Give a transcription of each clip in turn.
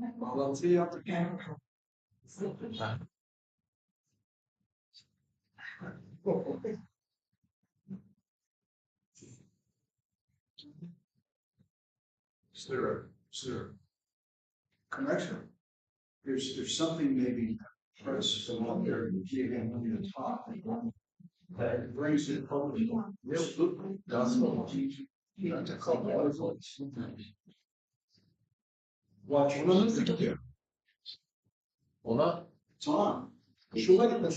Bağlantıyı yaptık. Is there a connection? There's something maybe Chris from out there giving him the top that brings it over. Gospel teaching. To couple watch one of the ona tamam. Şuna gitmek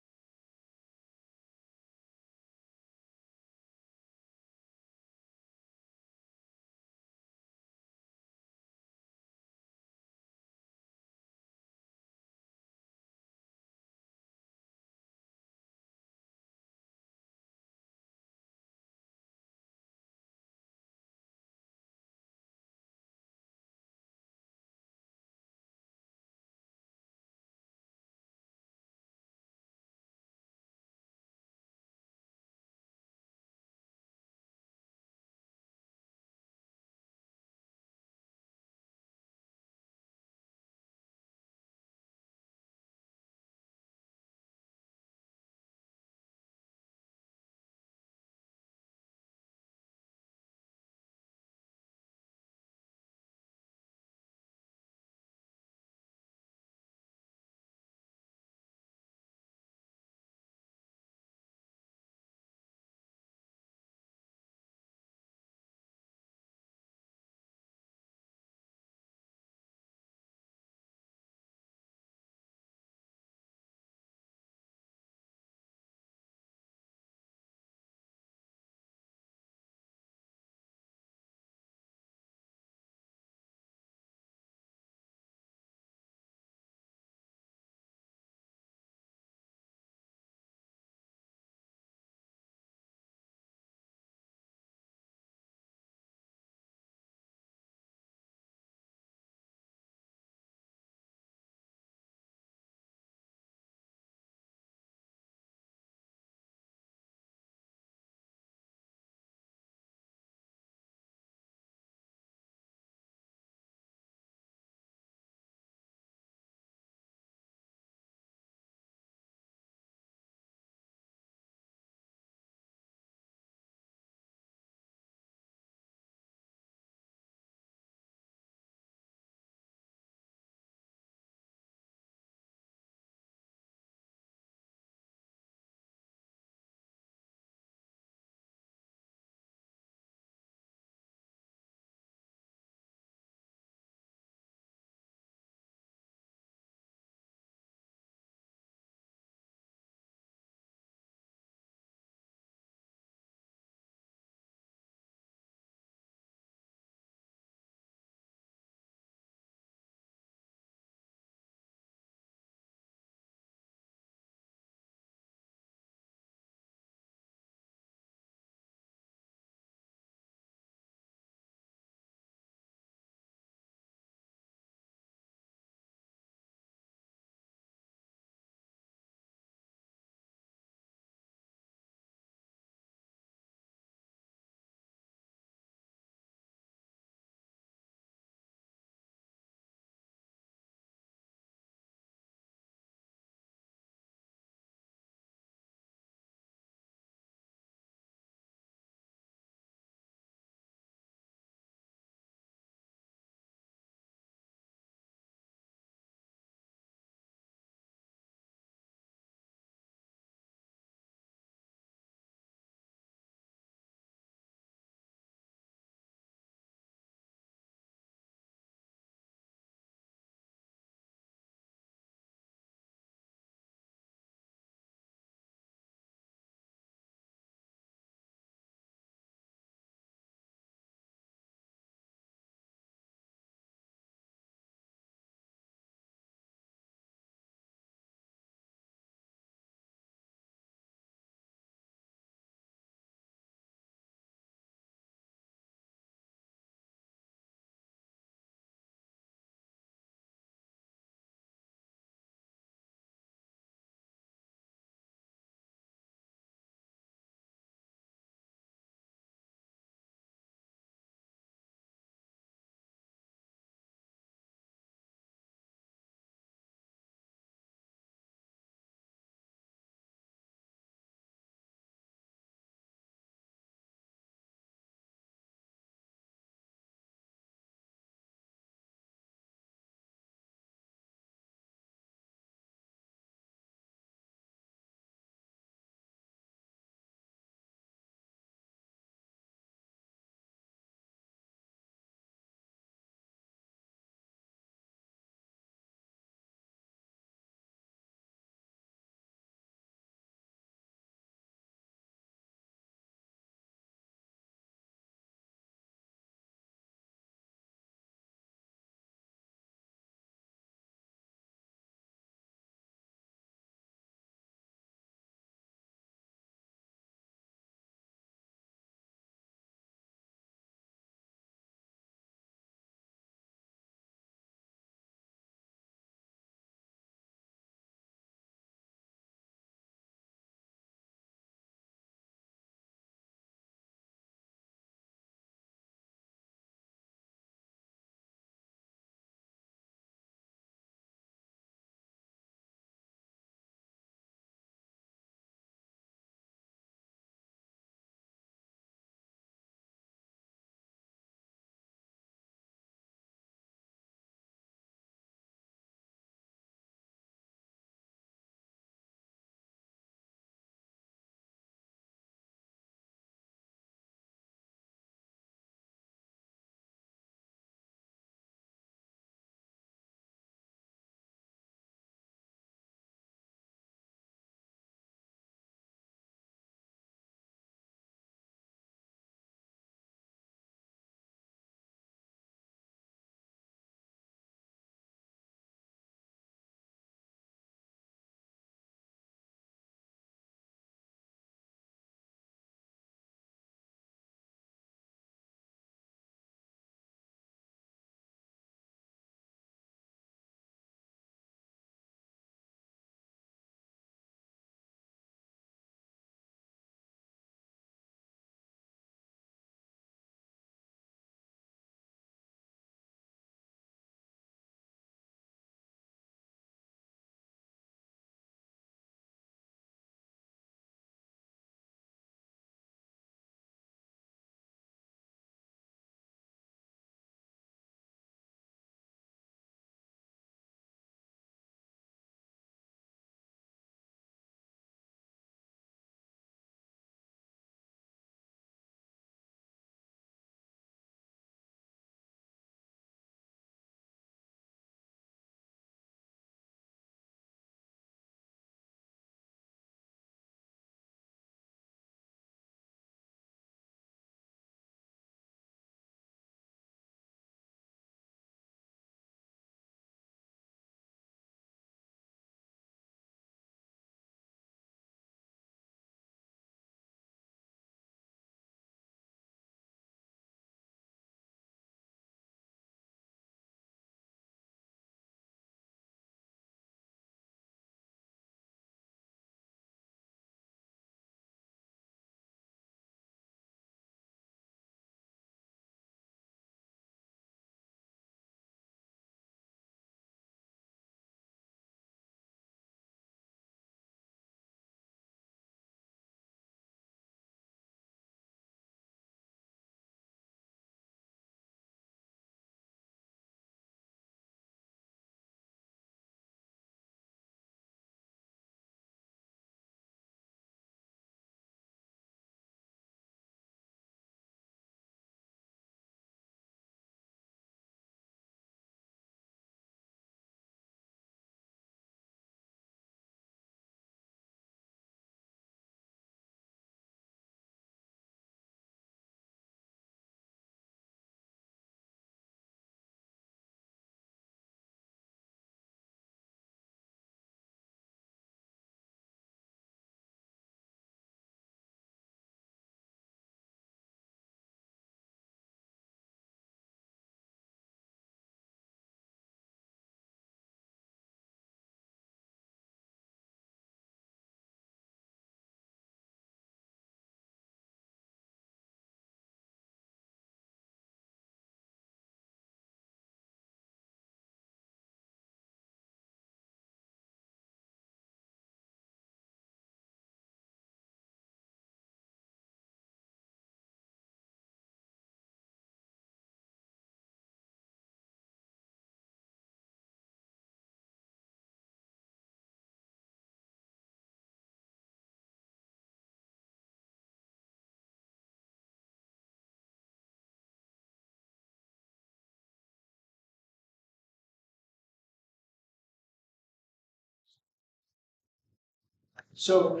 So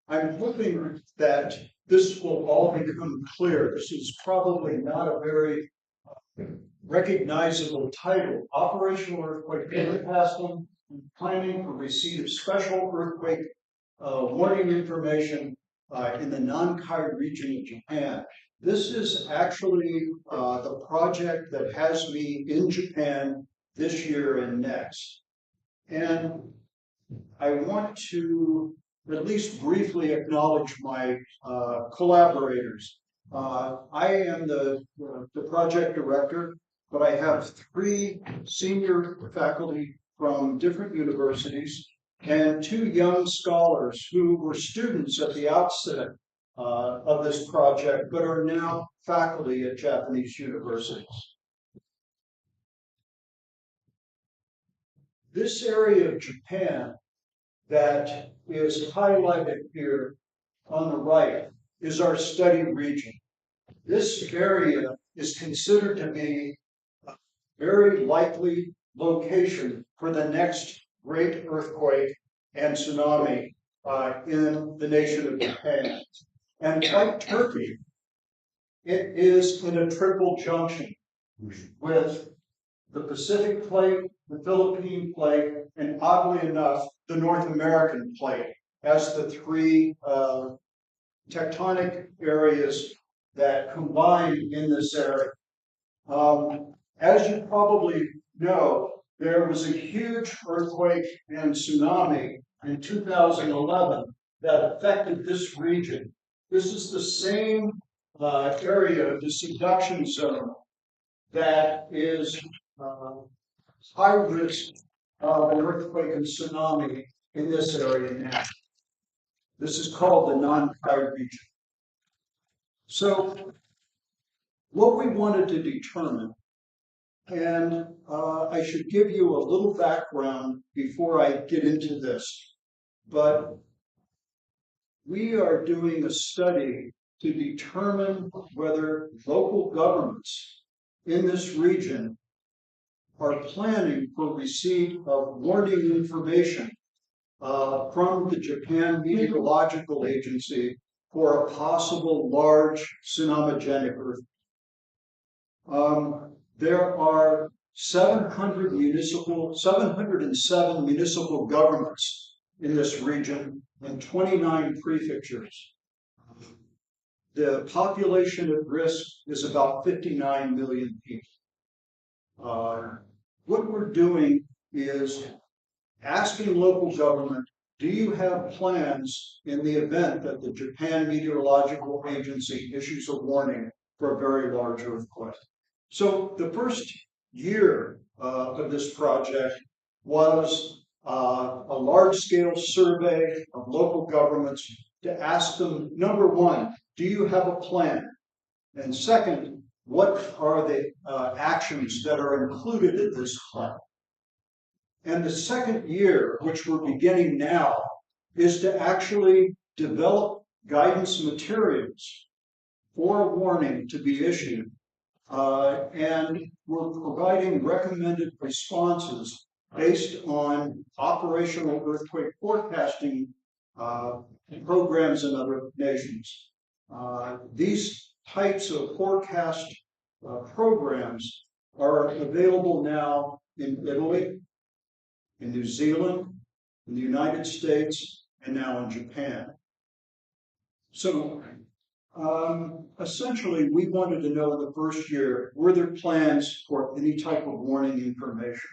I'm hoping that this will all become clear. This is probably not a very recognizable title. Operational Earthquake Forecasting and Planning for Receipt of Special Earthquake Warning Information in the Nankai region of Japan. This is actually the project that has me in Japan this year and next. And I want to at least briefly acknowledge my collaborators. I am the project director, but I have 3 senior faculty from different universities and 2 young scholars who were students at the outset of this project, but are now faculty at Japanese universities. This area of Japan that is highlighted here on the right is our study region. This area is considered to be a very likely location for the next great earthquake and tsunami in the nation of Japan. And like Turkey, it is in a triple junction with the Pacific Plate, the Philippine Plate, and oddly enough, the North American Plate as the 3 tectonic areas that combine in this area. As you probably know, there was a huge earthquake and tsunami in 2011 that affected this region. This is the same area, the subduction zone, that is high risk of an earthquake and tsunami in this area now. This is called the Nankai region. So what we wanted to determine, and I should give you a little background before I get into this, but we are doing a study to determine whether local governments in this region are planning for receipt of warning information from the Japan Meteorological Agency for a possible large tsunamigenic earthquake. There are 707 municipal governments in this region and 29 prefectures. The population at risk is about 59 million people. What we're doing is asking local government, do you have plans in the event that the Japan Meteorological Agency issues a warning for a very large earthquake? So the first year of this project was a large-scale survey of local governments to ask them, number 1, do you have a plan? And second, what are the actions that are included in this plan? And the second year, which we're beginning now, is to actually develop guidance materials for a warning to be issued. And we're providing recommended responses based on operational earthquake forecasting programs in other nations. These types of forecast programs are available now in Italy, in New Zealand, in the United States, and now in Japan. So essentially, we wanted to know in the first year, were there plans for any type of warning information?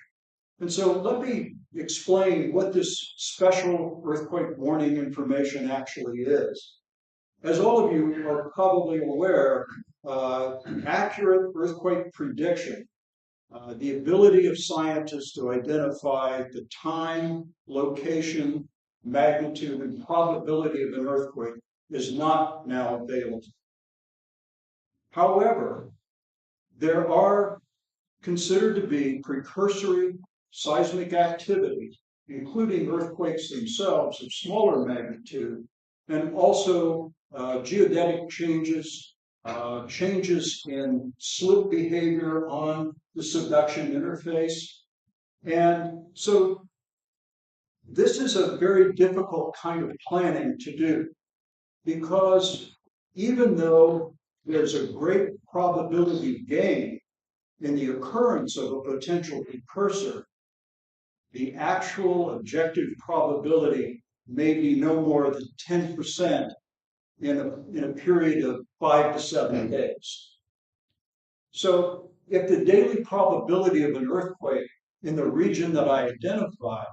And so let me explain what this special earthquake warning information actually is. As all of you are probably aware, accurate earthquake prediction, the ability of scientists to identify the time, location, magnitude, and probability of an earthquake is not now available. However, there are considered to be precursory seismic activity, including earthquakes themselves of smaller magnitude, and also geodetic changes, changes in slope behavior on the subduction interface. And so This is a very difficult kind of planning to do because even though there's a great probability gain in the occurrence of a potential precursor, the actual objective probability may be no more than 10% in a period of 5 to 7 days. So if the daily probability of an earthquake in the region that I identify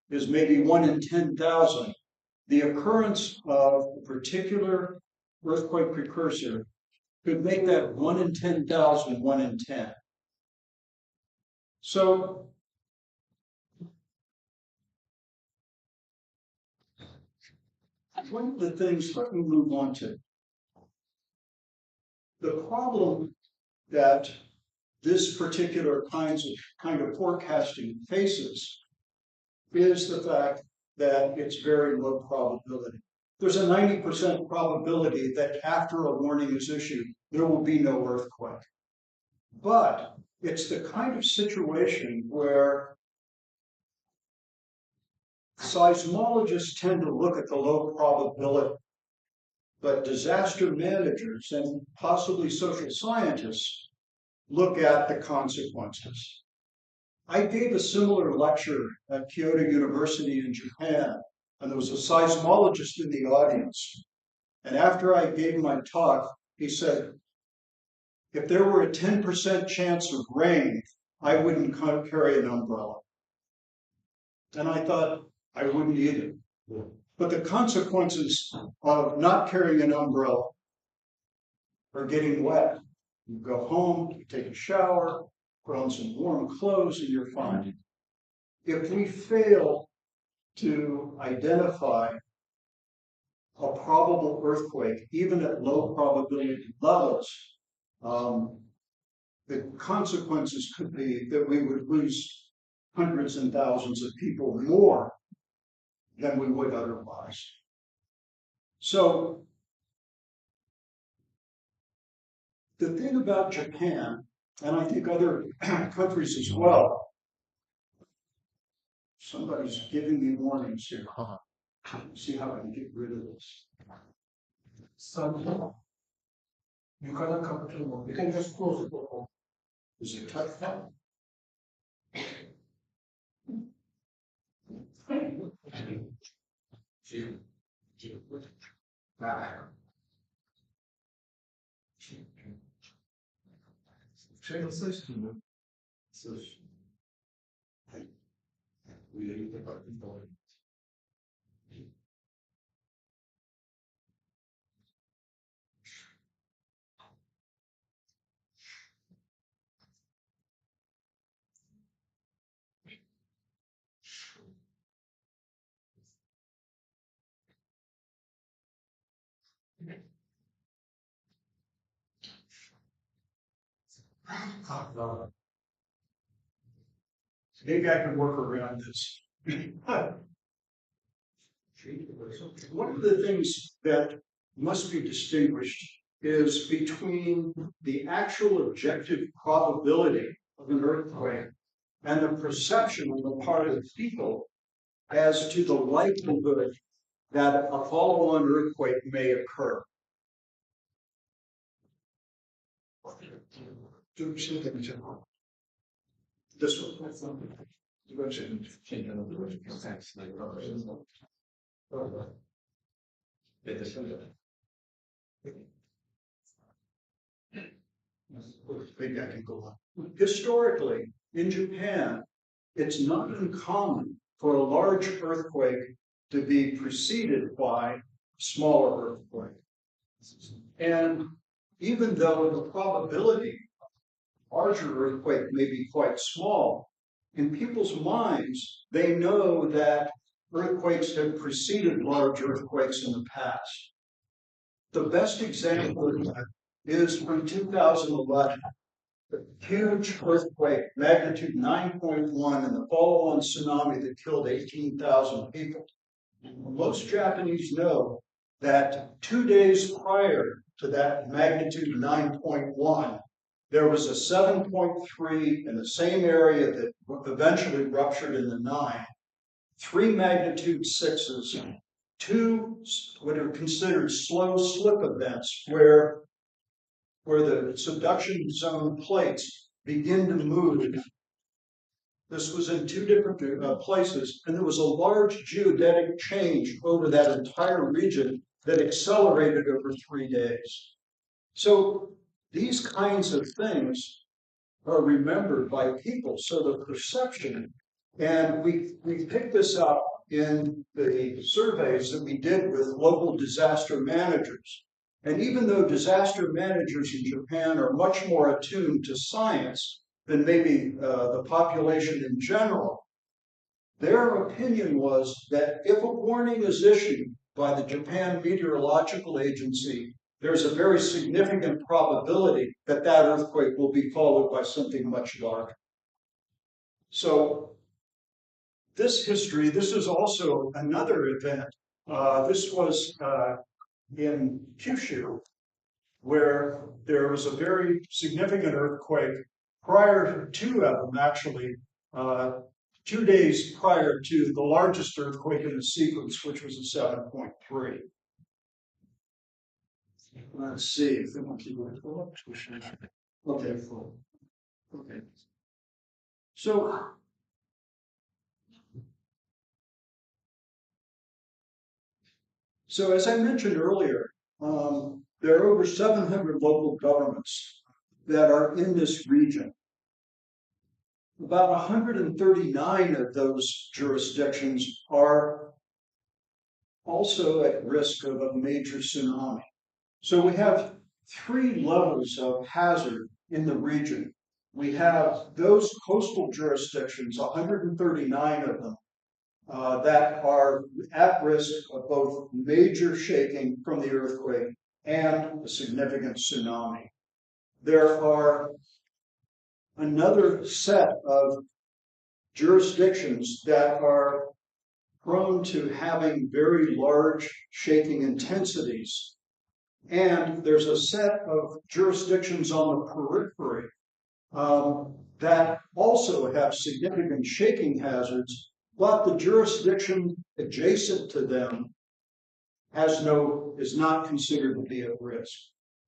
is maybe 1 in 10,000, the occurrence of a particular earthquake precursor could make that 1 in 10,000, 1 in 10. So one of the things, let me move on to the problem that this particular kind of forecasting faces is the fact that it's very low probability. There's a 90% probability that after a warning is issued, there will be no earthquake. But it's the kind of situation where seismologists tend to look at the low probability, but disaster managers and possibly social scientists look at the consequences. I gave a similar lecture at Kyoto University in Japan, and there was a seismologist in the audience. And after I gave my talk, he said, if there were a 10% chance of rain, I wouldn't carry an umbrella. And I thought I wouldn't either. But the consequences of not carrying an umbrella are getting wet. You go home, you take a shower, put on some warm clothes, and you're fine. If we fail to identify a probable earthquake, even at low probability levels, the consequences could be that we would lose hundreds and thousands of people more than we would otherwise. So the thing about Japan, and I think other countries as well, somebody's giving me warnings here. See how I can get rid of this. You cannot capture more. You can just close it. Is it touch that? Maybe I can work around this. One of the things that must be distinguished is between the actual objective probability of an earthquake and the perception on the part of the people as to the likelihood that a follow-on earthquake may occur. This one. Maybe I can go on. Historically, in Japan, it's not uncommon for a large earthquake to be preceded by a smaller earthquake. And even though the probability of a larger earthquake may be quite small, in people's minds, they know that earthquakes have preceded large earthquakes in the past. The best example of that is from 2011. A huge earthquake, magnitude 9.1, and the follow-on tsunami that killed 18,000 people. Most Japanese know that 2 days prior to that magnitude 9.1, there was a 7.3 in the same area that eventually ruptured in the 9, 3 magnitude 6s, 2 what are considered slow slip events, where the subduction zone plates begin to move. This was in 2 different places, and there was a large geodetic change over that entire region that accelerated over 3 days. So these kinds of things are remembered by people. So the perception, and we picked this up in the surveys that we did with local disaster managers. And even though disaster managers in Japan are much more attuned to science than maybe the population in general, their opinion was that if a warning is issued by the Japan Meteorological Agency, there's a very significant probability that that earthquake will be followed by something much larger. So this history, this is also another event. This was in Kyushu, where there was a very significant earthquake prior to them, actually, 2 days prior to the largest earthquake in the sequence, which was a 7.3. Let's see if they want to go to okay, full. Okay. So as I mentioned earlier, there are over 700 local governments that are in this region. About 139 of those jurisdictions are also at risk of a major tsunami. So we have 3 levels of hazard in the region. We have those coastal jurisdictions, 139 of them, that are at risk of both major shaking from the earthquake and a significant tsunami. There are another set of jurisdictions that are prone to having very large shaking intensities. And there's a set of jurisdictions on the periphery that also have significant shaking hazards, but the jurisdiction adjacent to them is not considered to be at risk.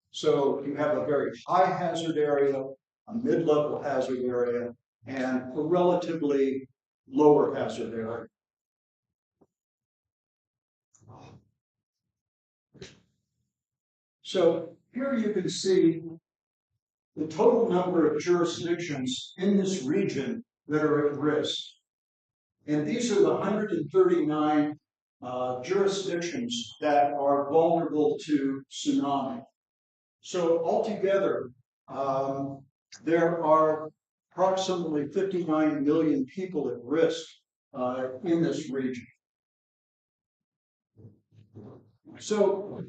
So you have a very high hazard area, a mid-level hazard area, and a relatively lower hazard area. So here you can see the total number of jurisdictions in this region that are at risk. And these are the 139 jurisdictions that are vulnerable to tsunami. So altogether, there are approximately 59 million people at risk in this region. So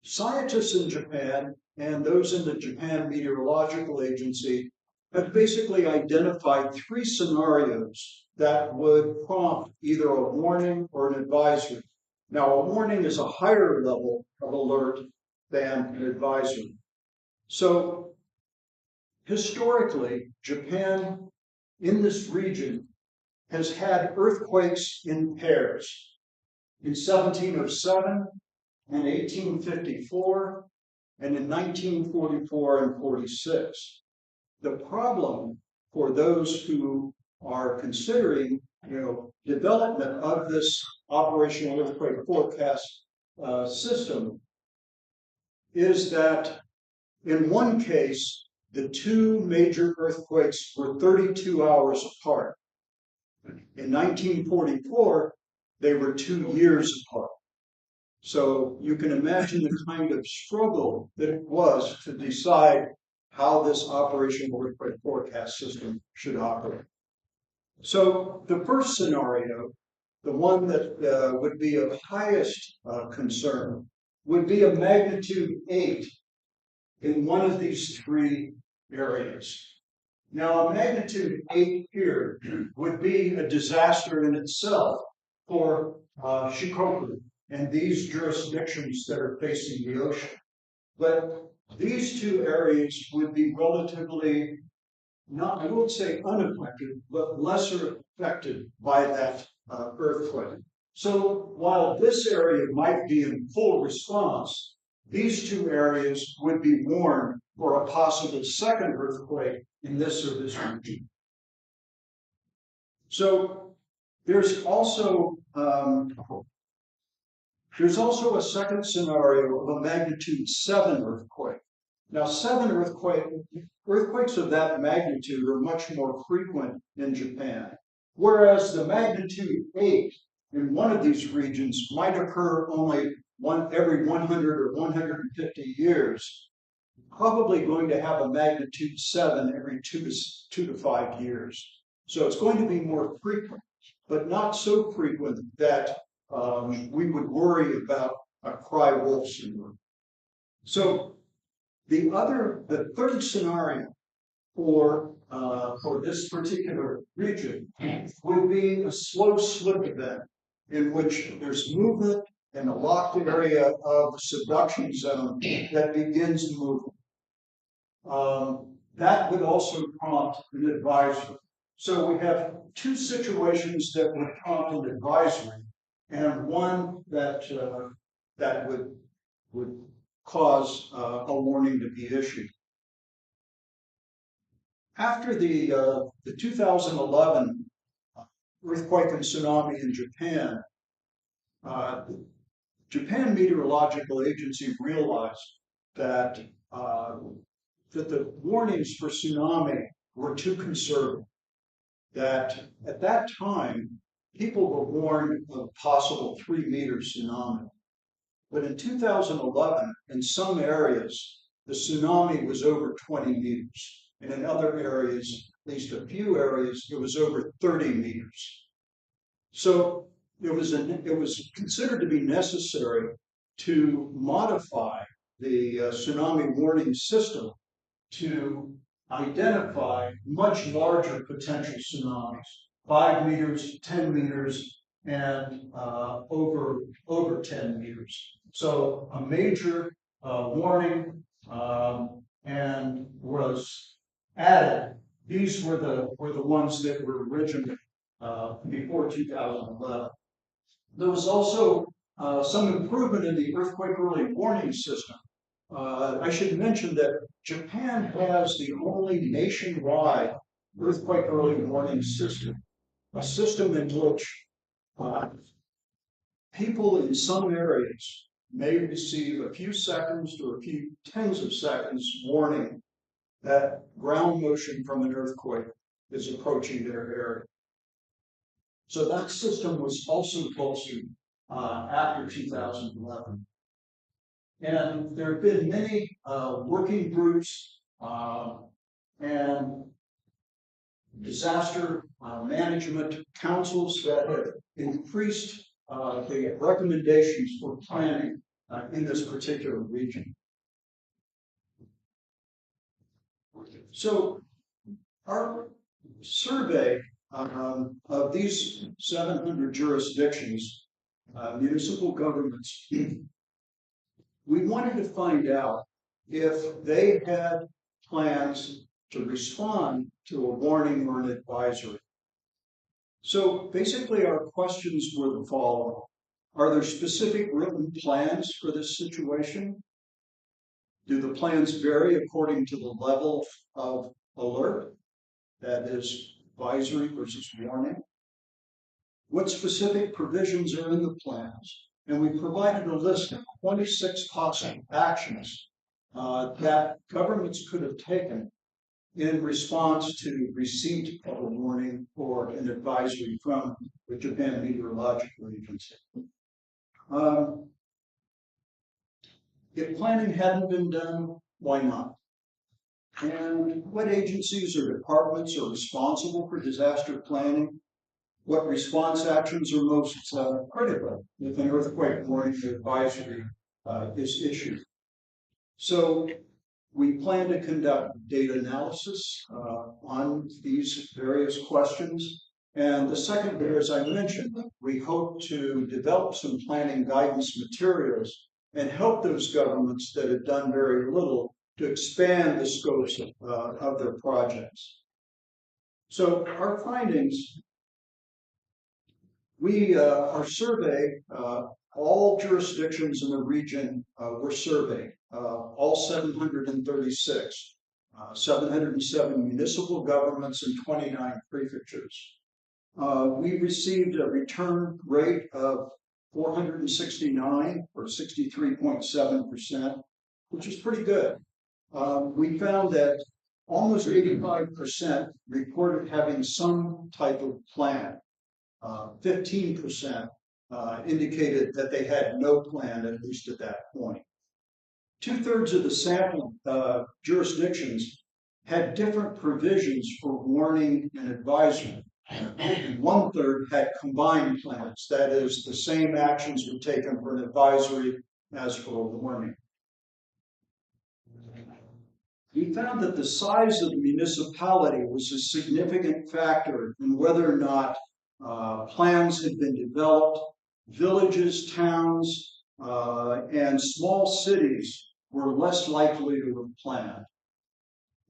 scientists in Japan and those in the Japan Meteorological Agency have basically identified 3 scenarios that would prompt either a warning or an advisory. Now, a warning is a higher level of alert than an advisory. So, historically, Japan in this region has had earthquakes in pairs. In 1707 and 1854, and in 1944 and 46. The problem for those who are considering, development of this operational earthquake forecast system is that in one case, the 2 major earthquakes were 32 hours apart. In 1944, they were 2 years apart. So you can imagine the kind of struggle that it was to decide how this operational earthquake forecast system should operate. So the first scenario, the one that would be of highest concern, would be a magnitude 8 in one of these 3 areas. Now, a magnitude 8 here would be a disaster in itself for Shikoku and these jurisdictions that are facing the ocean. But these 2 areas would be relatively not, I won't say unaffected, but lesser affected by that earthquake. So while this area might be in full response, these two areas would be warned for a possible second earthquake in this or this region. So there's also a second scenario of a magnitude 7 earthquake. Now, earthquakes of that magnitude are much more frequent in Japan, whereas the magnitude 8 in one of these regions might occur only every 100 or 150 years, probably going to have a magnitude 7 every 2 to 5 years. So it's going to be more frequent, but not so frequent that we would worry about a cry wolf syndrome. So the third scenario for this particular region would be a slow slip event in which there's movement in a locked area of the subduction zone that begins moving. That would also prompt an advisory. So we have two situations that would prompt an advisory, and one that would cause a warning to be issued. After the 2011 earthquake and tsunami in Japan, Japan Meteorological Agency realized that the warnings for tsunami were too conservative. That at that time, people were warned of a possible 3-meter tsunami. But in 2011, in some areas, the tsunami was over 20 meters. And in other areas, at least a few areas, it was over 30 meters. So it was considered to be necessary to modify the tsunami warning system to identify much larger potential tsunamis, 5 meters, 10 meters, and over 10 meters. So a major warning and was added. These were the ones that were originally before 2011. There was also some improvement in the earthquake early warning system. I should mention that Japan has the only nationwide earthquake early warning system, a system in which people in some areas may receive a few seconds to a few tens of seconds warning that ground motion from an earthquake is approaching their area. So that system was also bolstered after 2011. And there have been many working groups and disaster management councils that have increased the recommendations for planning in this particular region. So our survey of these 700 jurisdictions, municipal governments, we wanted to find out if they had plans to respond to a warning or an advisory. So basically our questions were the following. Are there specific written plans for this situation? Do the plans vary according to the level of alert, that is advisory versus warning? What specific provisions are in the plans? And we provided a list of 26 possible actions that governments could have taken in response to receipt of a warning or an advisory from the Japan Meteorological Agency. If planning hadn't been done, why not? And what agencies or departments are responsible for disaster planning? What response actions are most critical if an earthquake warning or advisory is issued? So we plan to conduct data analysis on these various questions. And the second there, as I mentioned, we hope to develop some planning guidance materials and help those governments that have done very little to expand the scopes of their projects. So our findings, our survey, all jurisdictions in the region were surveyed, all 736, 707 municipal governments and 29 prefectures. We received a return rate of 469 or 63.7%, which is pretty good. We found that almost 85% reported having some type of plan. 15% indicated that they had no plan, at least at that point. 2/3 of the sample jurisdictions had different provisions for warning and advisory. And 1/3 had combined plans, that is, the same actions were taken for an advisory as for a warning. We found that the size of the municipality was a significant factor in whether or not plans had been developed. Villages, towns, and small cities were less likely to have planned.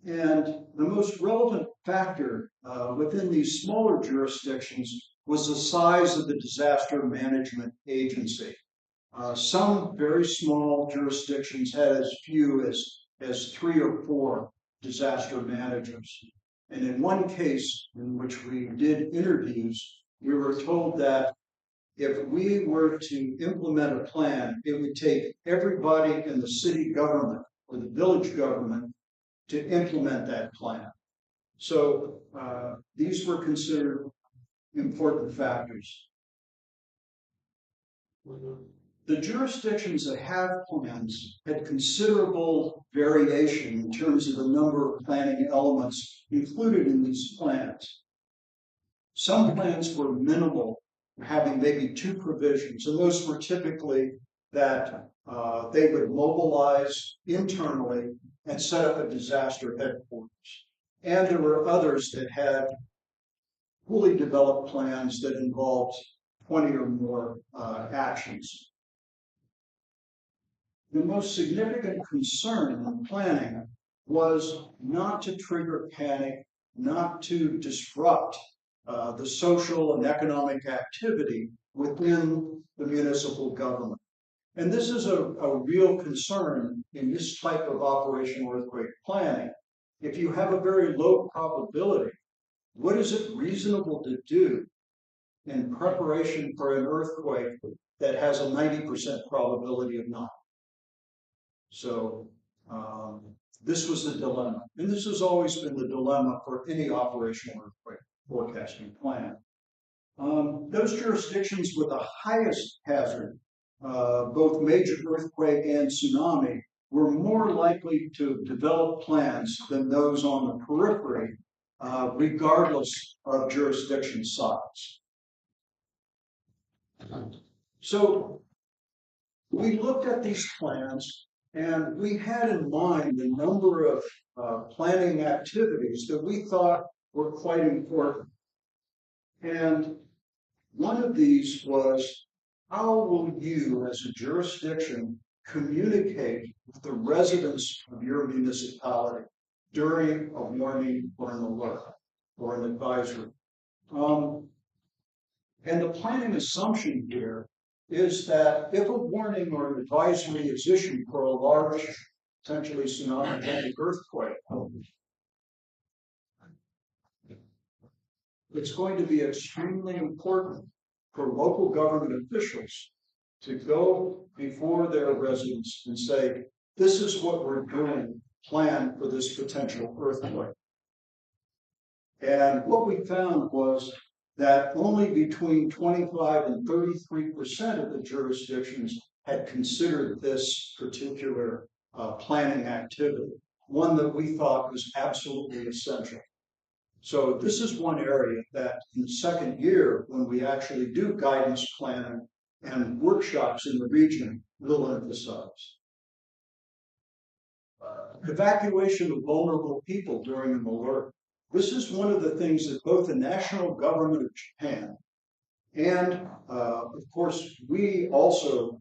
And the most relevant factor within these smaller jurisdictions was the size of the disaster management agency. Some very small jurisdictions had as few as 3 or 4 disaster managers. And in one case in which we did interviews, we were told that if we were to implement a plan, it would take everybody in the city government or the village government to implement that plan. So these were considered important factors. The jurisdictions that have plans had considerable variation in terms of the number of planning elements included in these plans. Some plans were minimal, having maybe 2 provisions, and those were typically that they would mobilize internally and set up a disaster headquarters. And there were others that had fully developed plans that involved 20 or more actions. The most significant concern in planning was not to trigger panic, not to disrupt the social and economic activity within the municipal government. And this is a real concern in this type of operational earthquake planning. If you have a very low probability, what is it reasonable to do in preparation for an earthquake that has a 90% probability of not? So this was the dilemma. And this has always been the dilemma for any operational earthquake forecasting plan. Those jurisdictions with the highest hazard, both major earthquake and tsunami, were more likely to develop plans than those on the periphery, regardless of jurisdiction size. So we looked at these plans and we had in mind a number of planning activities that we thought were quite important. And one of these was, how will you as a jurisdiction communicate with the residents of your municipality during a warning or an alert or an advisory? And the planning assumption here is that if a warning or an advisory is issued for a large, potentially tsunami-like earthquake, it's going to be extremely important for local government officials to go before their residents and say, this is what we're doing, plan for this potential earthquake. And what we found was that only between 25 and 33% of the jurisdictions had considered this particular planning activity, one that we thought was absolutely essential. So this is one area that in the second year, when we actually do guidance planning and workshops in the region, we'll emphasize. Evacuation of vulnerable people during an alert. This is one of the things that both the national government of Japan and, of course, we also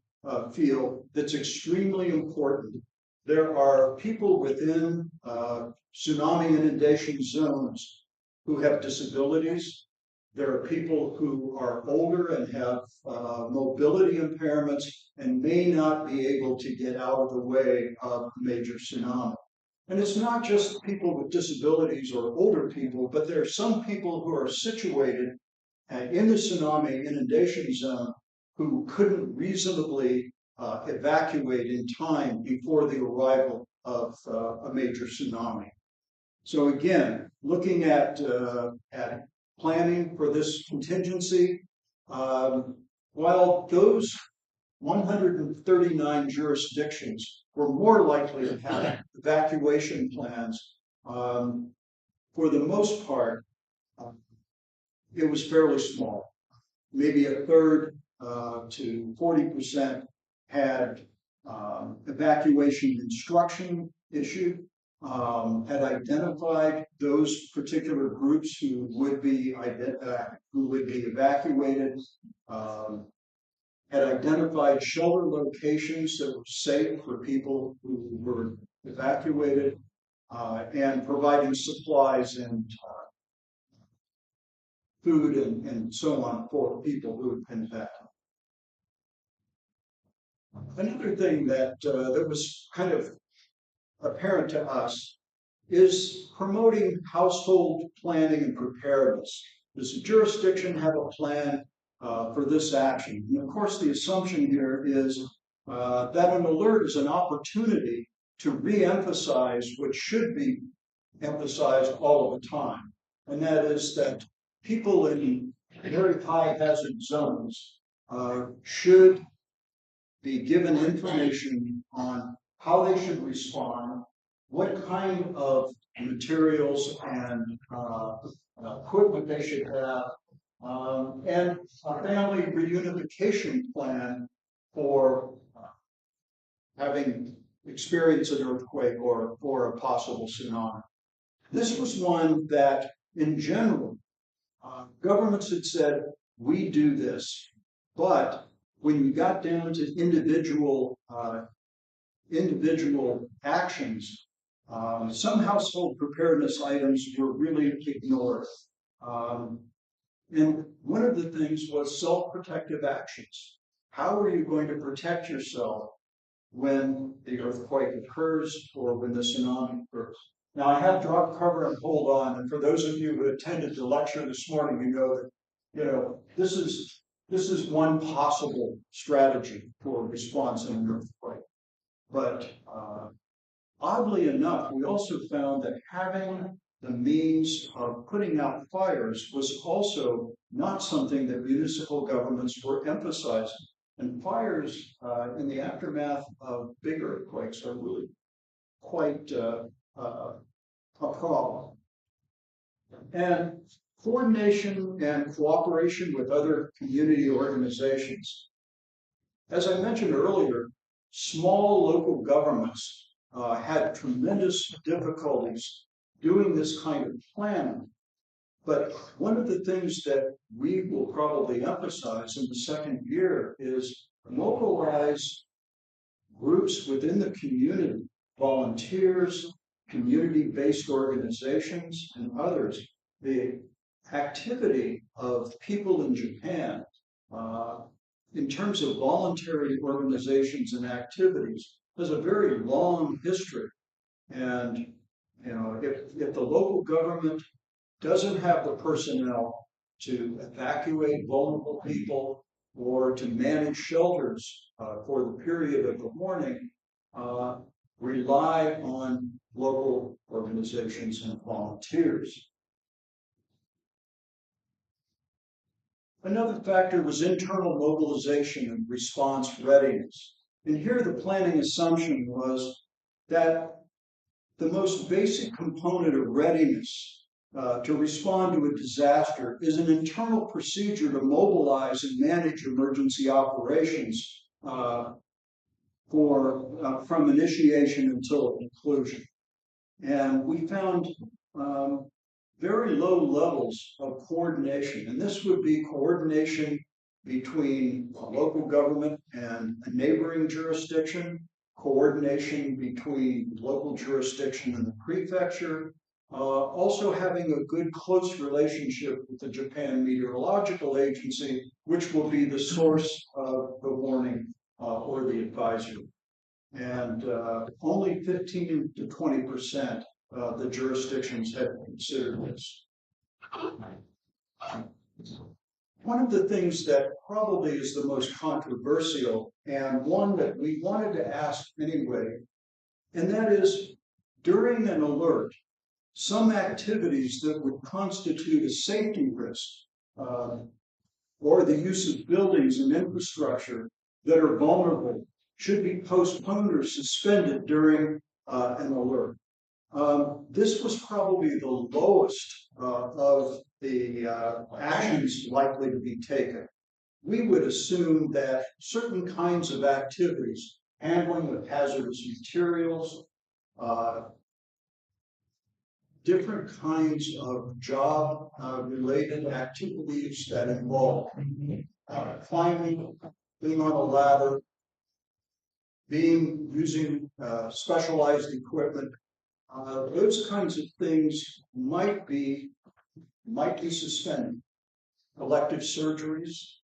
feel that's extremely important. There are people within tsunami inundation zones who have disabilities. There are people who are older and have mobility impairments and may not be able to get out of the way of a major tsunami. And it's not just people with disabilities or older people, but there are some people who are situated in the tsunami inundation zone who couldn't reasonably evacuate in time before the arrival of a major tsunami. So again, looking at planning for this contingency, while those 139 jurisdictions were more likely to have evacuation plans, for the most part, it was fairly small. Maybe a third to 40% had evacuation instruction issued, had identified those particular groups who would be evacuated, had identified shelter locations that were safe for people who were evacuated, and providing supplies and food and so on for people who had been evacuated. Another thing that was kind of apparent to us is promoting household planning and preparedness. Does the jurisdiction have a plan for this action? And of course, the assumption here is that an alert is an opportunity to re-emphasize what should be emphasized all of the time, and that is that people in very high hazard zones should be given information on how they should respond, what kind of materials and equipment they should have, and a family reunification plan for having experienced an earthquake or a possible tsunami. This was one that, in general, governments had said, we do this, but when you got down to individual actions, some household preparedness items were really ignored. And one of the things was self-protective actions. How are you going to protect yourself when the earthquake occurs or when the tsunami occurs? Now, I have drop, cover, and hold on, and for those of you who attended the lecture this morning, you know that this is one possible strategy for response in an earthquake. But oddly enough, we also found that having the means of putting out fires was also not something that municipal governments were emphasizing. And fires in the aftermath of big earthquakes are really quite a problem. And coordination and cooperation with other community organizations. As I mentioned earlier, small local governments had tremendous difficulties doing this kind of planning. But one of the things that we will probably emphasize in the second year is mobilize groups within the community, volunteers, community-based organizations, and others. The activity of people in Japan in terms of voluntary organizations and activities has a very long history. And if the local government doesn't have the personnel to evacuate vulnerable people or to manage shelters for the period of the warning, rely on local organizations and volunteers. Another factor was internal mobilization and response readiness. And here the planning assumption was that the most basic component of readiness to respond to a disaster is an internal procedure to mobilize and manage emergency operations from initiation until conclusion. And we found very low levels of coordination, and this would be coordination between a local government and a neighboring jurisdiction, coordination between local jurisdiction and the prefecture, Also having a good close relationship with the Japan Meteorological Agency, which will be the source of the warning or the advisory. And only 15 to 20% of the jurisdictions have considered this. One of the things that probably is the most controversial, and one that we wanted to ask anyway, and that is during an alert, some activities that would constitute a safety risk or the use of buildings and infrastructure that are vulnerable should be postponed or suspended during an alert. This was probably the lowest of the actions likely to be taken. We would assume that certain kinds of activities, handling of hazardous materials, different kinds of job related activities that involve climbing, being on a ladder, using specialized equipment, those kinds of things might be suspended. Elective surgeries,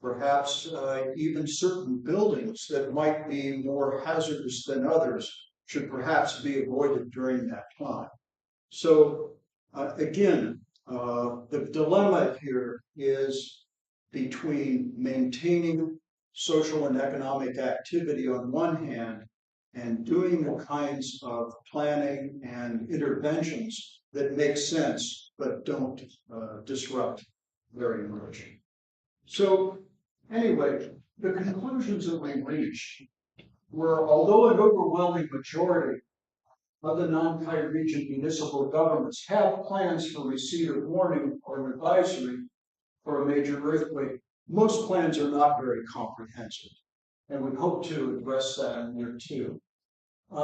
perhaps even certain buildings that might be more hazardous than others should perhaps be avoided during that time. So again, the dilemma here is between maintaining social and economic activity on one hand and doing the kinds of planning and interventions that make sense but don't disrupt very much. So anyway, the conclusions that we reached were, although an overwhelming majority of the non-Kai region municipal governments have plans for receipt of warning or advisory for a major earthquake, most plans are not very comprehensive, and we hope to address that in year 2.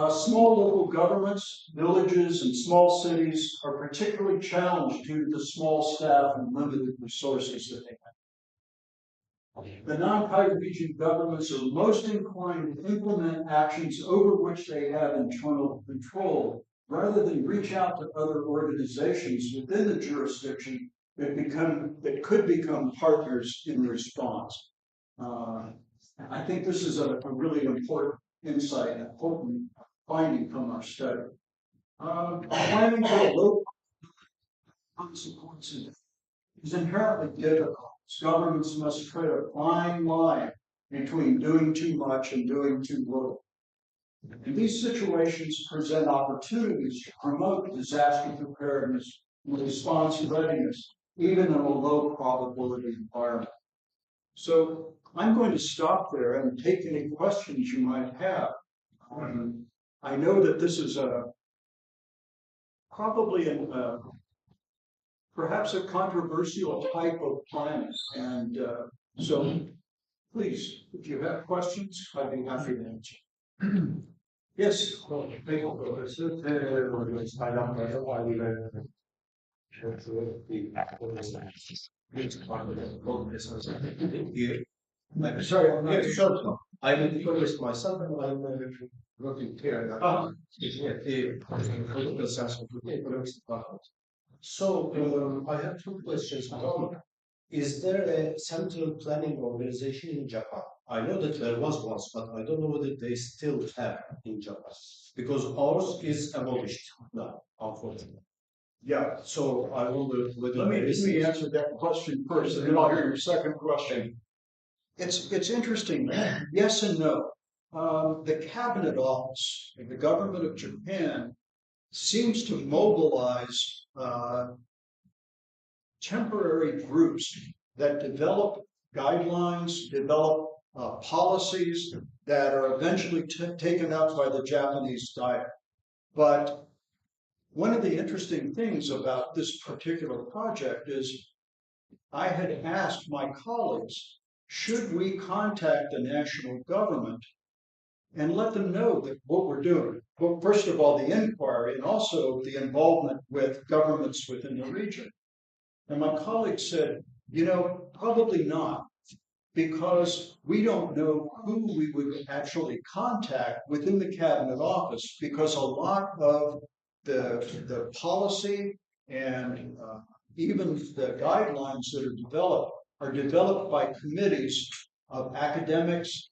Small local governments, villages, and small cities are particularly challenged due to the small staff and limited resources that they have. The non-Kai region governments are most inclined to implement actions over which they have internal control, rather than reach out to other organizations within the jurisdiction that could become partners in response. I think this is a really important insight and important finding from our study. Planning for low consequences is inherently difficult. Governments must tread a fine line between doing too much and doing too little. And these situations present opportunities to promote disaster preparedness and response readiness, even in a low probability environment. So I'm going to stop there and take any questions you might have. I know that this is probably perhaps a controversial type of planning, and so please, if you have questions, I'd be happy to answer. Yes. Sorry, Yeah, sure. I'm an economist myself, and I'm working here at the political science of the economics department. So I have 2 questions. One, is there a central planning organization in Japan? I know that there was once, but I don't know whether they still have in Japan, because ours is abolished now, unfortunately. Yeah. So I wonder whether Let me answer that question first, and then I'll hear your second question. It's interesting. Yes and no. The Cabinet Office of the government of Japan seems to mobilize temporary groups that develop guidelines, develop policies that are eventually taken up by the Japanese Diet. But one of the interesting things about this particular project is I had asked my colleagues, should we contact the national government and let them know that what we're doing? Well, first of all, the inquiry and also the involvement with governments within the region. And my colleagues said, probably not, because we don't know who we would actually contact within the Cabinet Office, because a lot of the policy and even the guidelines that are developed by committees of academics,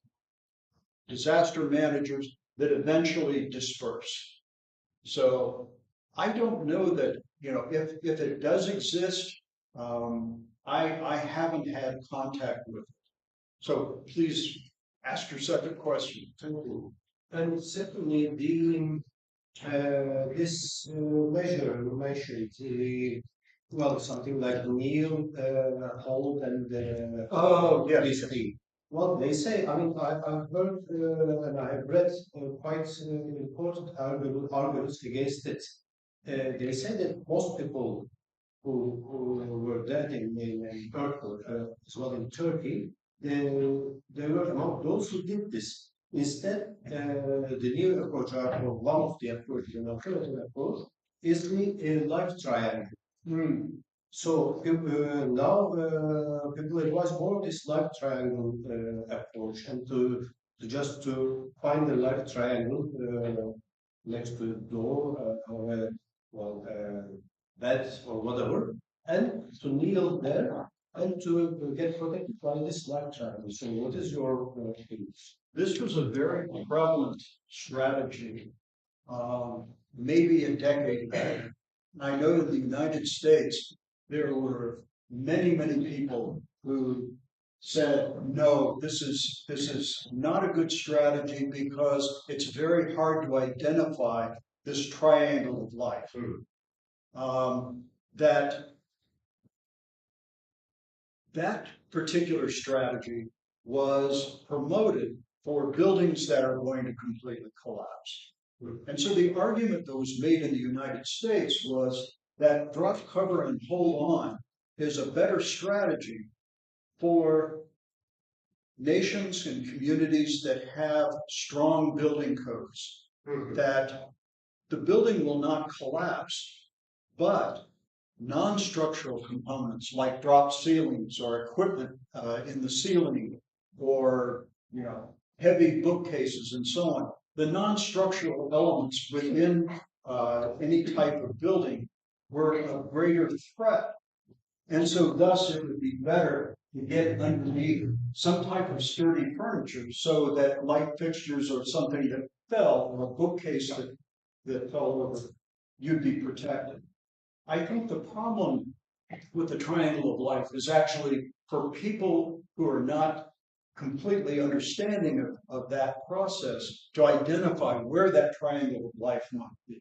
disaster managers that eventually disperse. So I don't know that, if it does exist, I haven't had contact with it. So please ask your second question. And secondly, dealing this measure you mentioned, well, something like kneel, hold, and Oh, yes. basically. Well, they say, I mean, I've heard and I have read quite important arguments against it. They say that most people who were dead in Turkey, as well in Turkey, they were among those who did this. Instead, the new approach, or one of the approaches, an alternative approach, is the life triangle. So now people advise more of this life triangle approach, and to just to find the life triangle next to the door or bed or whatever, and to kneel there and to get protected by this life triangle. So, what is your opinion? This was a very prevalent strategy, maybe a decade ago. I know in the United States, there were many, many people who said, no, this is not a good strategy because it's very hard to identify this triangle of life. That particular strategy was promoted for buildings that are going to completely collapse. And so the argument that was made in the United States was that drop, cover, and hold on is a better strategy for nations and communities that have strong building codes, that the building will not collapse, but non-structural components like drop ceilings or equipment in the ceiling or heavy bookcases and so on, the non-structural elements within any type of building were a greater threat. And so thus it would be better to get underneath some type of sturdy furniture so that light fixtures or something that fell, or a bookcase that fell over, you'd be protected. I think the problem with the triangle of life is actually for people who are not completely understanding of that process to identify where that triangle of life might be.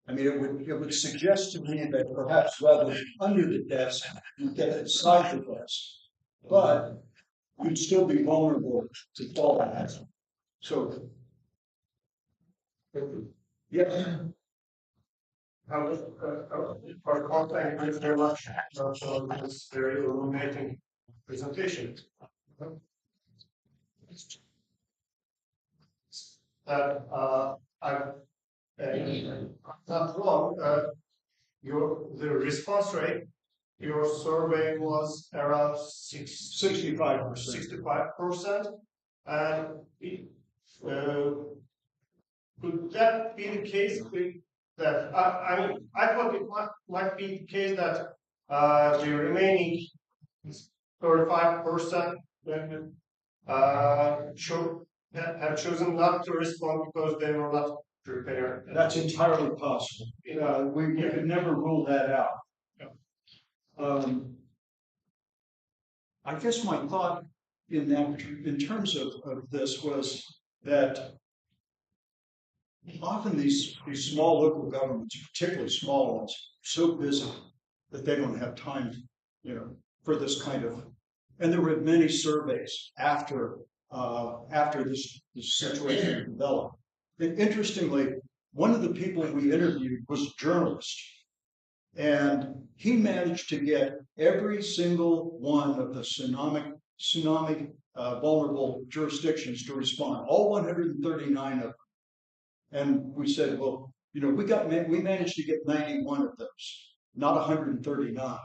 I mean, it would suggest to me that perhaps rather than under the desk, you get inside the desk, but you'd still be vulnerable to fall out. So, yeah. For thank you very much for this very illuminating presentation. I'm not wrong. The response rate, your survey was around 65%. 65%, and could that be the case with that? I thought it might be the case that the remaining 35% have chosen not to respond because they were not prepared. That's entirely possible. We could never rule that out. I guess my thought in terms of this was that often these small local governments, particularly small ones, are so busy that they don't have time, for this kind of. And there were many surveys after this situation developed. And interestingly, one of the people we interviewed was a journalist, and he managed to get every single one of the tsunami vulnerable jurisdictions to respond, all 139 of them. And we said, well, we managed to get 91 of those, not 139.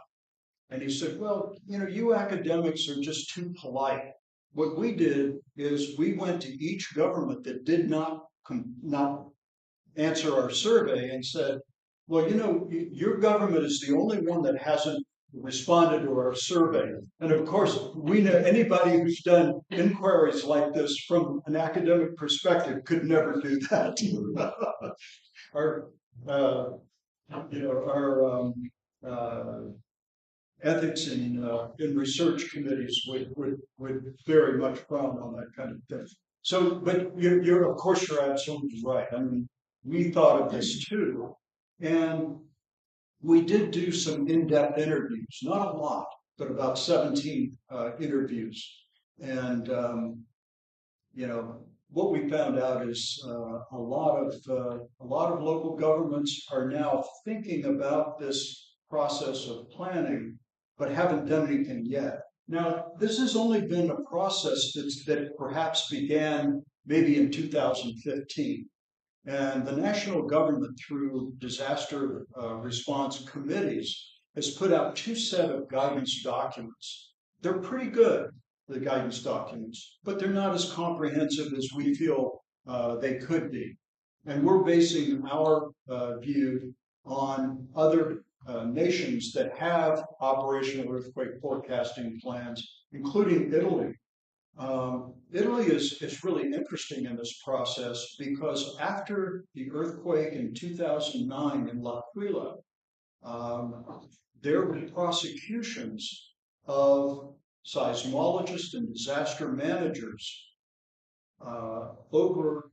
And he said, well, you academics are just too polite. What we did is we went to each government that did not answer our survey and said, well, you know, your government is the only one that hasn't responded to our survey. And of course, we know anybody who's done inquiries like this from an academic perspective could never do that. Our, our ethics in research committees would very much frown on that kind of thing. So, but you're of course you're absolutely right. I mean, we thought of this too, and we did do some in-depth interviews, not a lot, but about 17 interviews. And you know, what we found out is a lot of local governments are now thinking about this process of planning, but haven't done anything yet. Now, this has only been a process that perhaps began maybe in 2015. And the national government, through disaster response committees, has put out 2 sets of guidance documents. They're pretty good, the guidance documents, but they're not as comprehensive as we feel they could be. And we're basing our view on other nations that have operational earthquake forecasting plans, including Italy. Italy is really interesting in this process because after the earthquake in 2009 in L'Aquila, there were prosecutions of seismologists and disaster managers over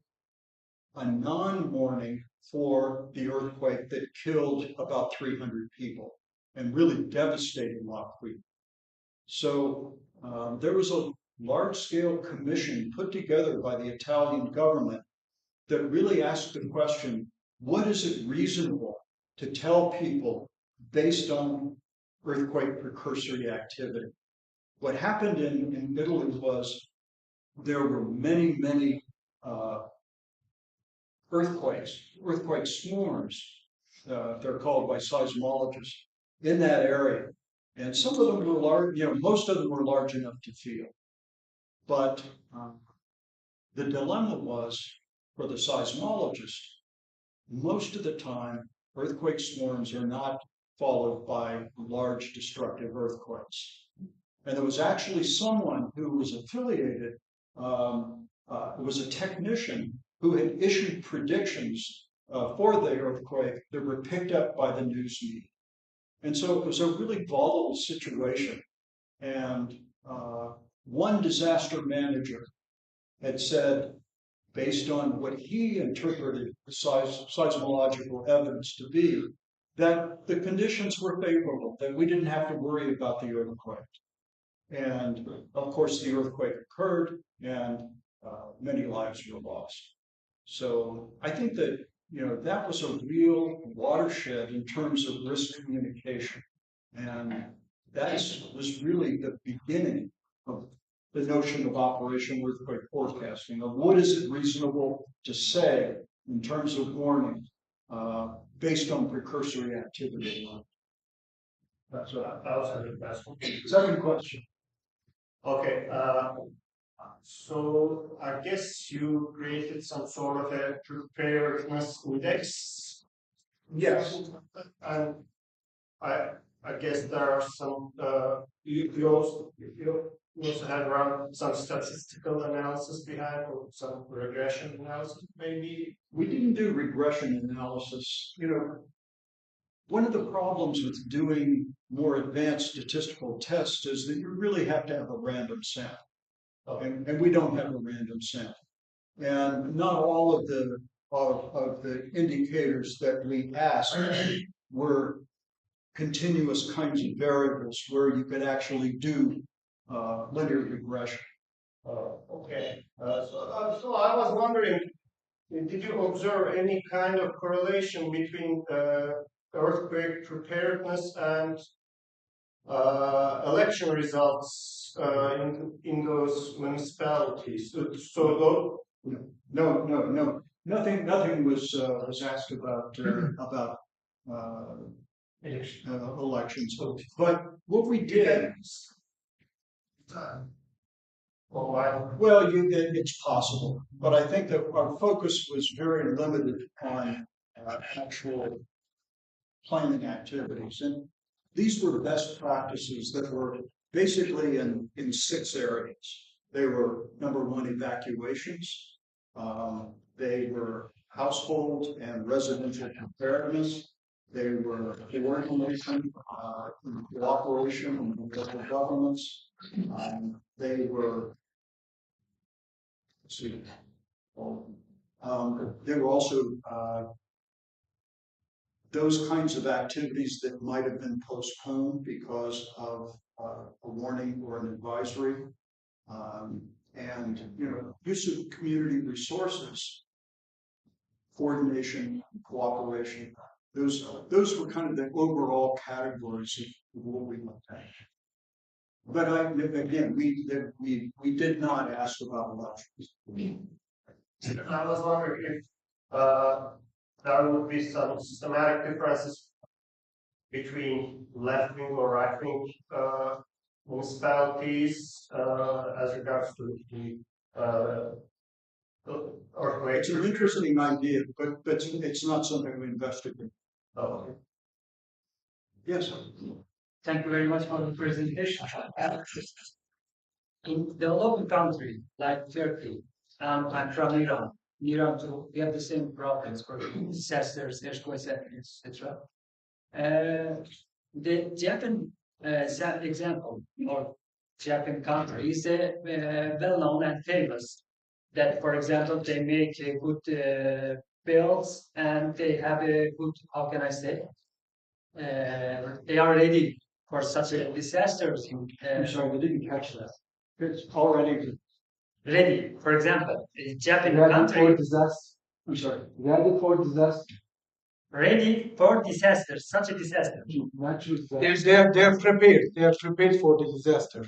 a non-warning for the earthquake that killed about 300 people and really devastated L'Aquila. So there was a large-scale commission put together by the Italian government that really asked the question, what is it reasonable to tell people based on earthquake precursory activity? What happened in Italy was there were many earthquake swarms, they're called by seismologists, in that area. And some of them were large, you know, most of them were large enough to feel. But the dilemma was for the seismologist, most of the time, earthquake swarms are not followed by large destructive earthquakes. And there was actually someone who was affiliated, was a technician who had issued predictions for the earthquake that were picked up by the news media. And so it was a really volatile situation. And one disaster manager had said, based on what he interpreted the seismological evidence to be, that the conditions were favorable, that we didn't have to worry about the earthquake. And of course, the earthquake occurred and many lives were lost. So I think that, you know, that was a real watershed in terms of risk communication. And that was really the beginning of the notion of operational earthquake forecasting, of what is it reasonable to say in terms of warning based on precursory activity. That's what that was a good question. Second question. Okay, so I guess you created some sort of a preparedness index. Yes. And I guess there are some you also had around some statistical analysis behind, or some regression analysis maybe. We didn't do regression analysis. You know, one of the problems with doing more advanced statistical tests is that you really have to have a random sample. And we don't have a random sample. And not all of the indicators that we asked were continuous kinds of variables where you could actually do linear regression. Okay. So I was wondering, did you observe any kind of correlation between earthquake preparedness and election results in those municipalities? So No. Nothing was asked about elections. But what we did, Or why? Well, it's possible, but I think that our focus was very limited on actual planning activities. And these were best practices that were basically in 6 areas. They were, number one, evacuations. They were household and residential preparedness. They were coordination, cooperation with local governments. They were, let's see, they were also those kinds of activities that might have been postponed because of a warning or an advisory. And use of community resources, coordination, cooperation. Those were kind of the overall categories of what we looked at. But again, we did not ask about elections. I was wondering if there would be some systematic differences between left-wing or right-wing municipalities as regards to the earthquake. It's an interesting idea, but it's not something we investigate. Okay. Yes. Thank you very much for the presentation. In developing country like Turkey, I'm from Iran. In Iran too, we have the same problems for disasters, earthquakes, etc. The Japan example or Japan country is well-known and famous. That, for example, they make good bills and they have a good, how can I say, they are ready for such a disaster. I'm sorry, I didn't catch that. It's already Ready, for example, Japan ready country for disaster. I'm sorry, ready for disaster. ready for disaster, such a disaster. Natural disaster. They're prepared. They are prepared for the disaster.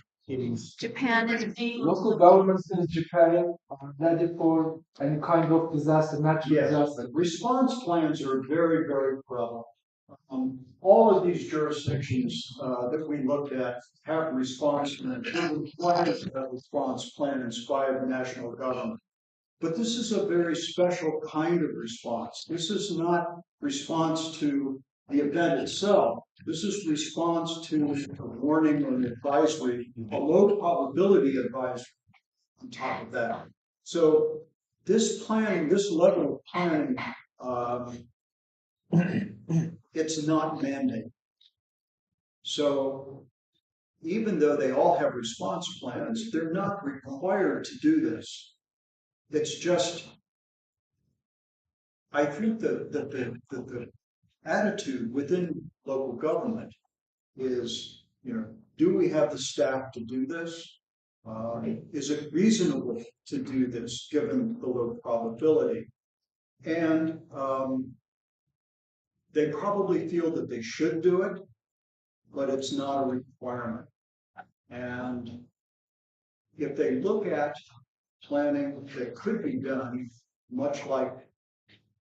Japan is being Local governments in Japan are ready for any kind of disaster, natural Yes. disaster. Response plans are very, very prevalent. All of these jurisdictions that we looked at have response plans. A response plan inspired the national government. But this is a very special kind of response. This is not response to the event itself. This is response to a warning or an advisory, a low probability advisory on top of that. So this planning, this level of planning, it's not mandated. So even though they all have response plans, they're not required to do this. It's just, I think that the attitude within local government is, do we have the staff to do this? Is it reasonable to do this given the low probability? And they probably feel that they should do it, but it's not a requirement. And if they look at planning that could be done, much like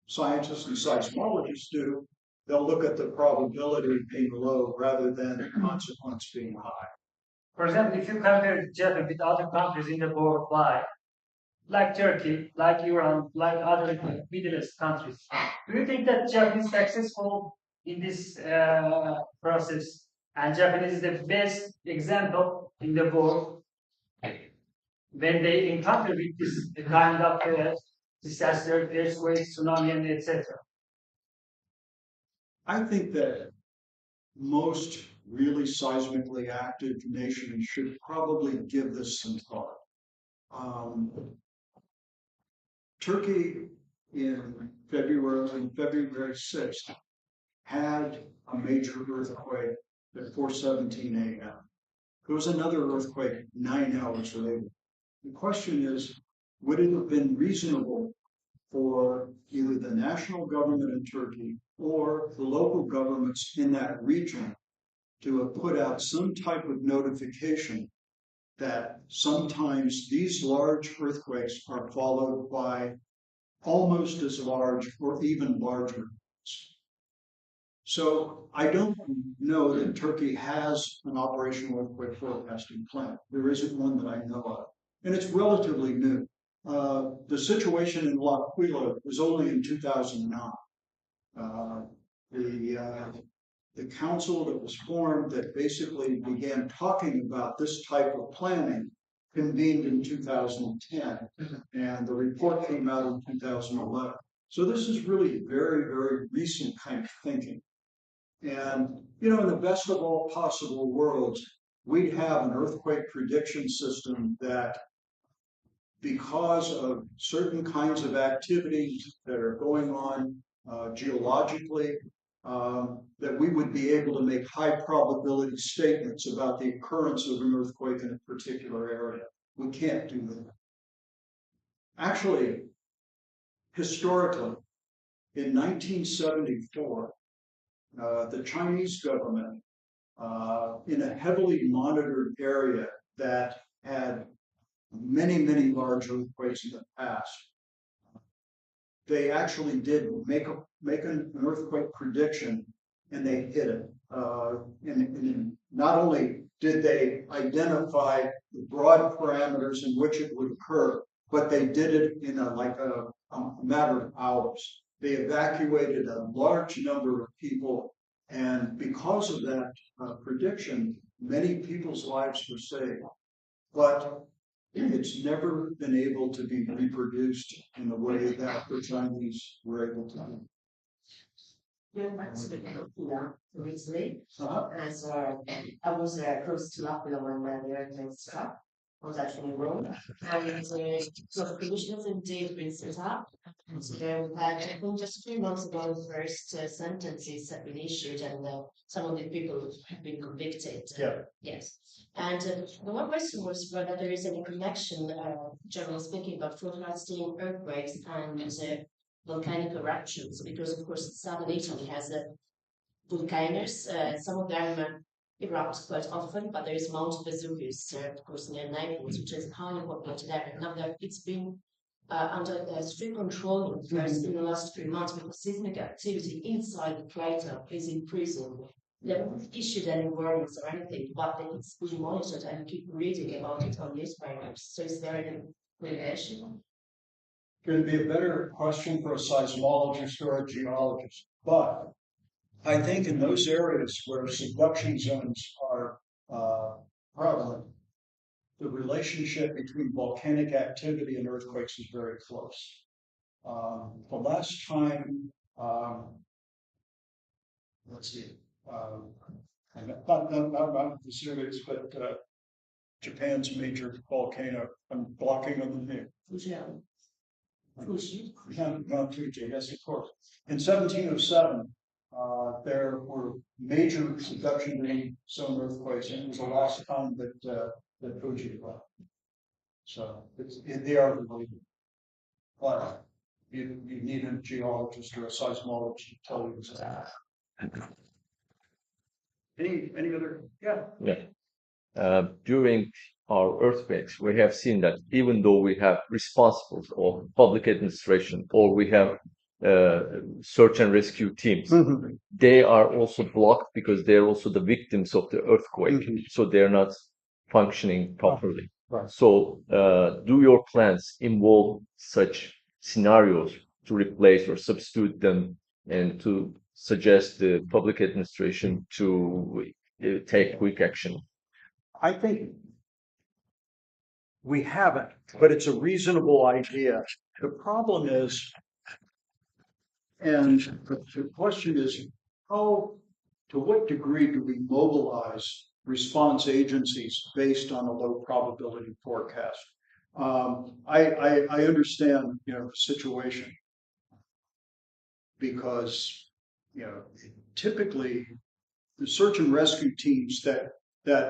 scientists and seismologists do, they'll look at the probability being low rather than the consequence being high. For example, if you compare Japan with other countries in the worldwide, like Turkey, like Iran, like other Middle East countries, do you think that Japan is successful in this process? And Japan is the best example in the world when they encounter with this kind of disaster, earthquakes, tsunami, and etc. I think that most really seismically active nations should probably give this some thought. Turkey in February 6th had a major earthquake at 4:17 a.m. There was another earthquake 9 hours later. The question is, would it have been reasonable for either the national government in Turkey or the local governments in that region to have put out some type of notification that sometimes these large earthquakes are followed by almost as large or even larger ones? So I don't know that Turkey has an operational earthquake forecasting plan. There isn't one that I know of. and it's relatively new. The situation in L'Aquila was only in 2009. The council that was formed that basically began talking about this type of planning convened in 2010, and the report came out in 2011. So this is really very, very recent kind of thinking. And, you know, in the best of all possible worlds, we'd have an earthquake prediction system that, because of certain kinds of activities that are going on geologically, that we would be able to make high probability statements about the occurrence of an earthquake in a particular area. We can't do that. Actually, historically, in 1974, the Chinese government, in a heavily monitored area that had many, many large earthquakes in the past, they actually did make an earthquake prediction, and they hit it. And not only did they identify the broad parameters in which it would occur, but they did it in a matter of hours. They evacuated a large number of people, and because of that prediction, many people's lives were saved. But it's never been able to be reproduced in the way that the Chinese were able to do. Recently, as I was close to L'Aquila when the earthquake struck. I was actually in Rome, and so the commissions indeed been set up. And so there we had, I think, just 3 months ago, the first sentences have been issued, and some of the people have been convicted. Yeah. Yes. And the one question was whether there is any connection, generally speaking, about forecasting earthquakes and volcanic eruptions, because of course southern Italy has volcanoes. Some of them erupt quite often, but there is Mount Vesuvius, of course, near Naples, which is a highly populated area. Now that it's been under strict control in the last 3 months, because seismic activity inside the crater is increasing. They haven't issued any warnings or anything, but it's being monitored, and keep reading about it on newspapers. So is there any relation? Going to be a better question for a seismologist or a geologist, but I think in those areas where subduction zones are prevalent, the relationship between volcanic activity and earthquakes is very close. The last time, let's see, not Vesuvius, but Japan's major volcano. I'm blocking on the name. Mount Fuji, yes, of course. In 1707, there were major subduction zone earthquakes, and it was the last time that Fuji left. So they are related. But you need a geologist or a seismologist to tell you that. Any other? Yeah. Yeah. During our earthquakes, we have seen that even though we have responsibles or public administration, or we have search and rescue teams, they are also blocked because they're also the victims of the earthquake, so they're not functioning properly. Right. So, do your plans involve such scenarios to replace or substitute them, and to suggest the public administration to take quick action? I think we haven't, but it's a reasonable idea. The problem is, and the question is, to what degree do we mobilize response agencies based on a low probability forecast? I understand, the situation, because, typically the search and rescue teams that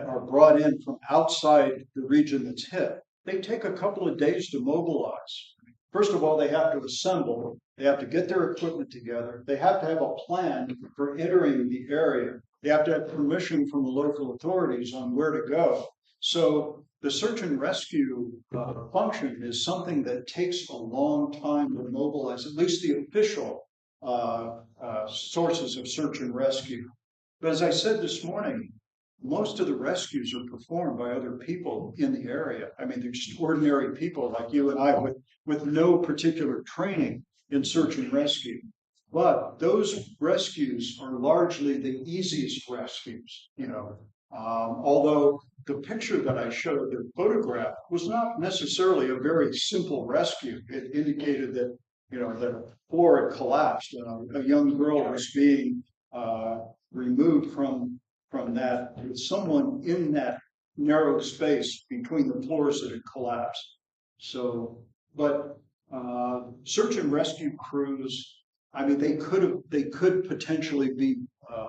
are brought in from outside the region that's hit, they take a couple of days to mobilize. First of all, they have to assemble, they have to get their equipment together, they have to have a plan for entering the area, they have to have permission from the local authorities on where to go. So the search and rescue function is something that takes a long time to mobilize, at least the official sources of search and rescue. But as I said this morning, most of the rescues are performed by other people in the area. I mean, they're just ordinary people like you and I with no particular training in search and rescue. But those rescues are largely the easiest rescues, you know. Although the picture that I showed, the photograph, was not necessarily a very simple rescue. It indicated that, you know, the floor had collapsed and a young girl was being removed from that with someone in that narrow space between the floors that had collapsed. So, but search and rescue crews, I mean, they could potentially be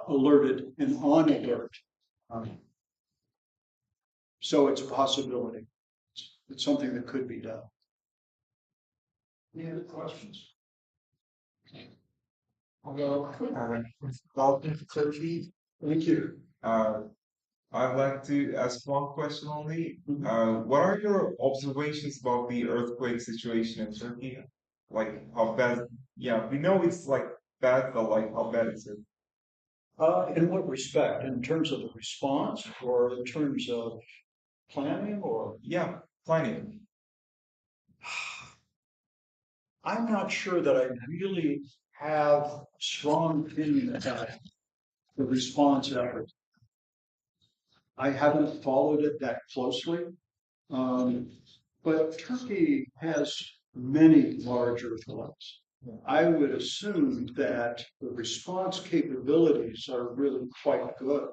alerted and on alert. So it's a possibility. It's something that could be done. Any other questions? Hello, welcome to Turkey. Thank you. I'd like to ask one question only. What are your observations about the earthquake situation in Turkey? Like how bad? Yeah, we know it's like bad, but like how bad is it? In what respect? In terms of the response or in terms of planning or? Yeah, planning. I'm not sure that I really have a strong opinion about the response effort. I haven't followed it that closely. But Turkey has many large earthquakes. I would assume that the response capabilities are really quite good.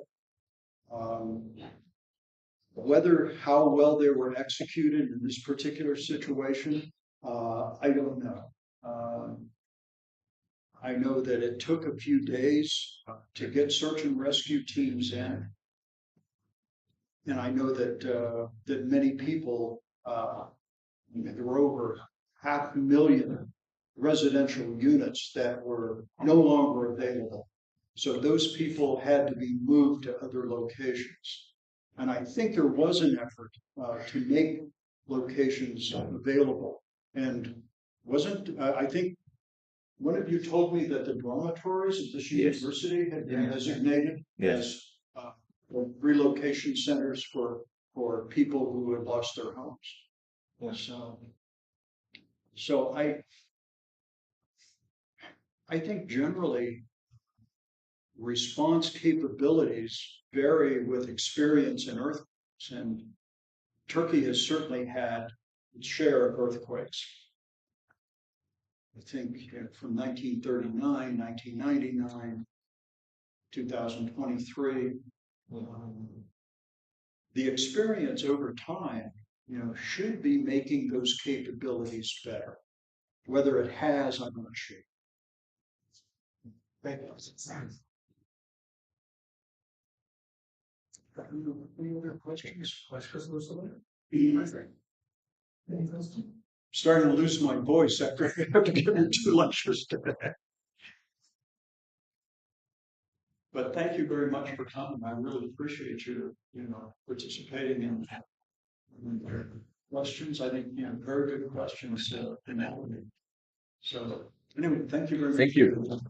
Whether how well they were executed in this particular situation, I don't know. I know that it took a few days to get search and rescue teams in, and I know that that many people, there were over 500,000 residential units that were no longer available. So those people had to be moved to other locations. And I think there was an effort to make locations available. And wasn't, I think one of you told me that the dormitories at this university had been designated as relocation centers for people who had lost their homes. So I think generally response capabilities vary with experience in earthquakes, and Turkey has certainly had its share of earthquakes. I think from 1939, 1999, 2023, the experience over time, should be making those capabilities better. Whether it has, I'm not sure. Thank you. Any other questions? Starting to lose my voice after I have to give you 2 lectures today. But thank you very much for coming. I really appreciate you, participating in questions. I think, very good questions. So anyway, thank you very much. Thank you.